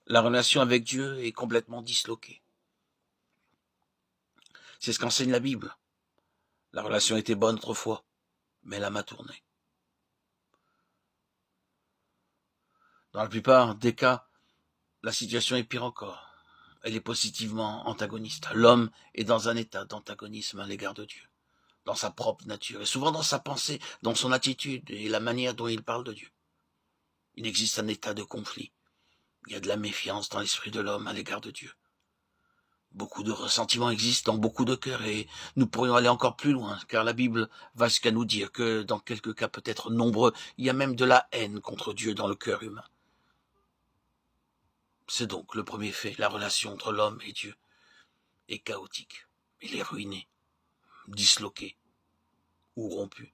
La relation avec Dieu est complètement disloquée. C'est ce qu'enseigne la Bible. La relation était bonne autrefois, mais elle a mal tourné. Dans la plupart des cas, la situation est pire encore. Elle est positivement antagoniste. L'homme est dans un état d'antagonisme à l'égard de Dieu, dans sa propre nature, et souvent dans sa pensée, dans son attitude et la manière dont il parle de Dieu. Il existe un état de conflit. Il y a de la méfiance dans l'esprit de l'homme à l'égard de Dieu. Beaucoup de ressentiments existent dans beaucoup de cœurs et nous pourrions aller encore plus loin, car la Bible va jusqu'à nous dire que, dans quelques cas peut-être nombreux, il y a même de la haine contre Dieu dans le cœur humain. C'est donc le premier fait, la relation entre l'homme et Dieu est chaotique. Il est ruiné, disloqué ou rompu.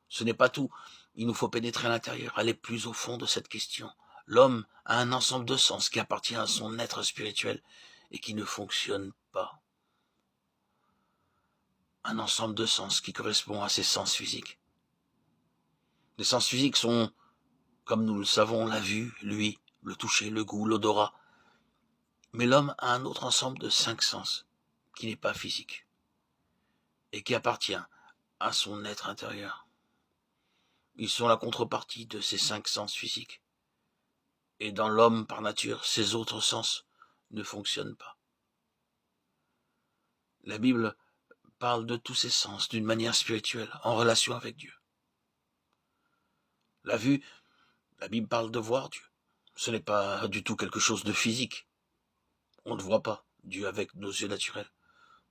Ce n'est pas tout. Il nous faut pénétrer à l'intérieur, aller plus au fond de cette question. L'homme a un ensemble de sens qui appartient à son être spirituel et qui ne fonctionne pas. Un ensemble de sens qui correspond à ses sens physiques. Les sens physiques sont, comme nous le savons, la vue, l'ouïe, le toucher, le goût, l'odorat. Mais l'homme a un autre ensemble de 5 sens qui n'est pas physique et qui appartient à son être intérieur. Ils sont la contrepartie de ces 5 sens physiques. Et dans l'homme, par nature, ces autres sens ne fonctionnent pas. La Bible parle de tous ces sens d'une manière spirituelle, en relation avec Dieu. La vue, la Bible parle de voir Dieu. Ce n'est pas du tout quelque chose de physique. On ne voit pas Dieu avec nos yeux naturels.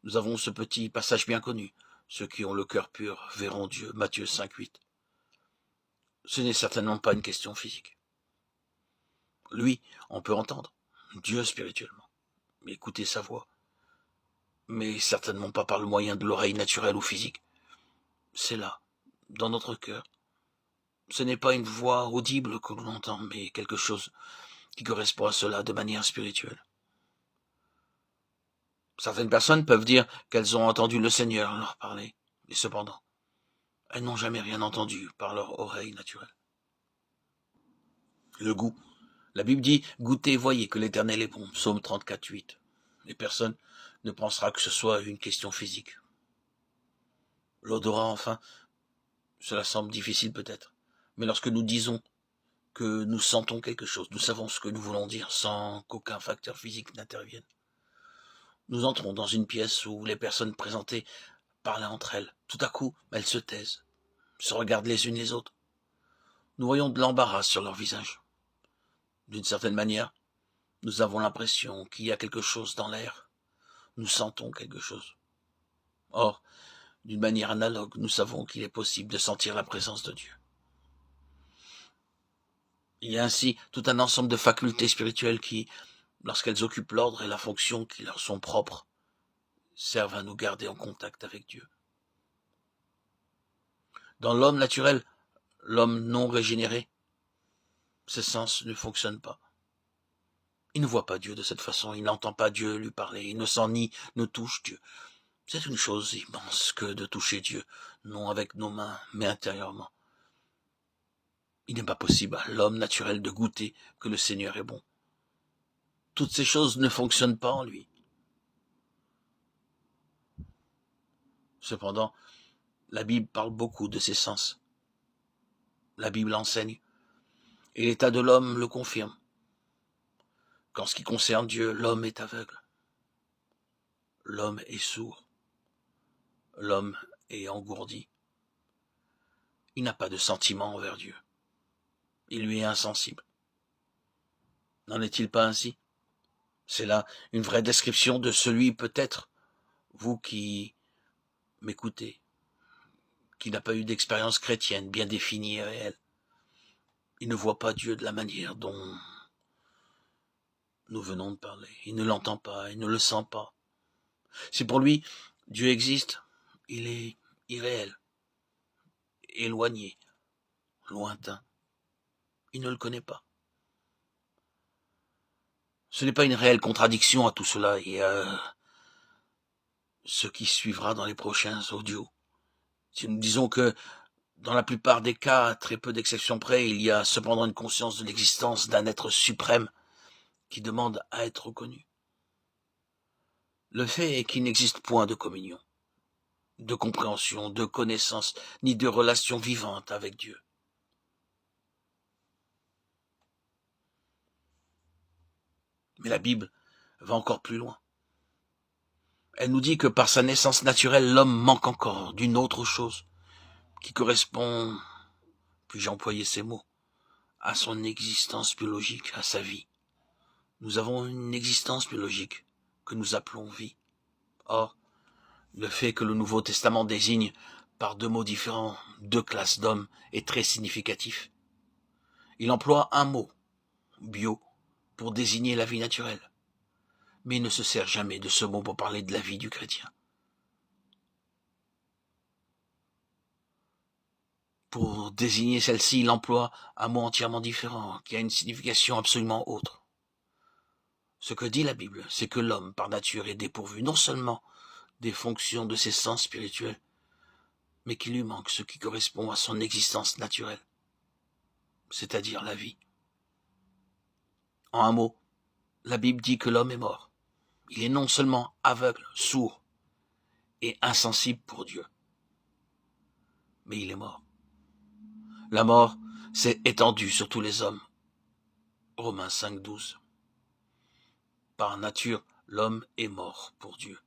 Nous avons ce petit passage bien connu. Ceux qui ont le cœur pur verront Dieu. Matthieu 5,8. Ce n'est certainement pas une question physique. Lui, on peut entendre Dieu spirituellement, écouter sa voix, mais certainement pas par le moyen de l'oreille naturelle ou physique. C'est là, dans notre cœur. Ce n'est pas une voix audible que l'on entend, mais quelque chose qui correspond à cela de manière spirituelle. Certaines personnes peuvent dire qu'elles ont entendu le Seigneur leur parler, et cependant, elles n'ont jamais rien entendu par leur oreille naturelle. Le goût. La Bible dit « Goûtez et voyez que l'Éternel est bon » Psaume 34,8. Et personne ne pensera que ce soit une question physique. L'odorat, enfin, cela semble difficile peut-être. Mais lorsque nous disons que nous sentons quelque chose, nous savons ce que nous voulons dire sans qu'aucun facteur physique n'intervienne. Nous entrons dans une pièce où les personnes présentées parlent entre elles. Tout à coup, elles se taisent, se regardent les unes les autres. Nous voyons de l'embarras sur leur visage. D'une certaine manière, nous avons l'impression qu'il y a quelque chose dans l'air. Nous sentons quelque chose. Or, d'une manière analogue, nous savons qu'il est possible de sentir la présence de Dieu. Il y a ainsi tout un ensemble de facultés spirituelles qui, lorsqu'elles occupent l'ordre et la fonction qui leur sont propres, servent à nous garder en contact avec Dieu. Dans l'homme naturel, l'homme non régénéré, ses sens ne fonctionnent pas. Il ne voit pas Dieu de cette façon, il n'entend pas Dieu lui parler, il ne sent ni ne touche Dieu. C'est une chose immense que de toucher Dieu, non avec nos mains, mais intérieurement. Il n'est pas possible à l'homme naturel de goûter que le Seigneur est bon. Toutes ces choses ne fonctionnent pas en lui. Cependant, la Bible parle beaucoup de ses sens. La Bible enseigne, et l'état de l'homme le confirme. Qu'en ce qui concerne Dieu, l'homme est aveugle. L'homme est sourd. L'homme est engourdi. Il n'a pas de sentiment envers Dieu. Il lui est insensible. N'en est-il pas ainsi? C'est là une vraie description de celui, peut-être, vous qui m'écoutez, qui n'a pas eu d'expérience chrétienne bien définie et réelle. Il ne voit pas Dieu de la manière dont nous venons de parler. Il ne l'entend pas, il ne le sent pas. Si pour lui, Dieu existe, il est irréel, éloigné, lointain. Il ne le connaît pas. Ce n'est pas une réelle contradiction à tout cela et à ce qui suivra dans les prochains audios. Si nous disons que, dans la plupart des cas, à très peu d'exceptions près, il y a cependant une conscience de l'existence d'un être suprême qui demande à être reconnu. Le fait est qu'il n'existe point de communion, de compréhension, de connaissance, ni de relation vivante avec Dieu. Mais la Bible va encore plus loin. Elle nous dit que par sa naissance naturelle, l'homme manque encore d'une autre chose qui correspond, puis-je employer ces mots, à son existence biologique, à sa vie. Nous avons une existence biologique que nous appelons vie. Or, le fait que le Nouveau Testament désigne par deux mots différents deux classes d'hommes est très significatif. Il emploie un mot, bio, pour désigner la vie naturelle, mais il ne se sert jamais de ce mot pour parler de la vie du chrétien. Pour désigner celle-ci, il emploie un mot entièrement différent, qui a une signification absolument autre. Ce que dit la Bible, c'est que l'homme, par nature, est dépourvu non seulement des fonctions de ses sens spirituels, mais qu'il lui manque ce qui correspond à son existence naturelle, c'est-à-dire la vie. En un mot, la Bible dit que l'homme est mort. Il est non seulement aveugle, sourd et insensible pour Dieu, mais il est mort. La mort s'est étendue sur tous les hommes. Romains 5, 12. Par nature, l'homme est mort pour Dieu.